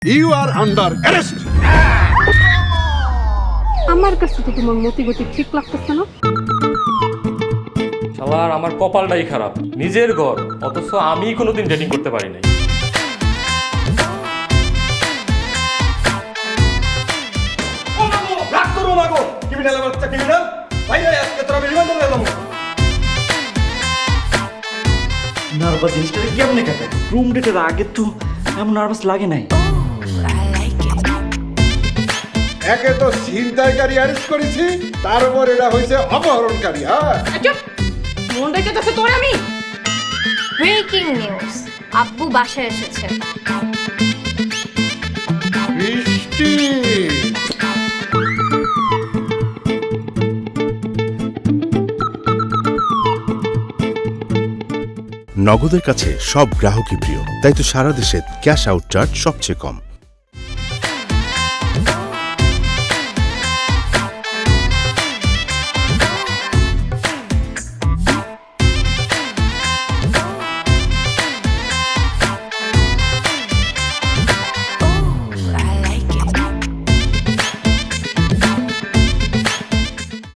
You R under arrest. আমার কাছে তো তোমার মতিগতি ঠিক লাগতেছে না। শালার আমার কপালটাই খারাপ, নিজের ঘর অথচ আমি কোনোদিন ডেটিং করতে পারি নাই। নার্ভাস জিনিসটাকে কেমনে কাটে? রুম ডেটের আগে তো এমন নার্ভাস লাগে নাই। একে তো ছিনতাইকারী অ্যারেস্ট করেছি, তার উপর এটা হয়েছে অপহরণকারী। হ্যাঁ, মন রেখেছে তোর আমি। ব্রেকিং নিউজ, আব্বু বাসায় এসেছে। বৃষ্টি। নগদের কাছে সব গ্রাহকই প্রিয়, তাই তো সারা দেশে ক্যাশ আউট চার্জ সবচেয়ে কম।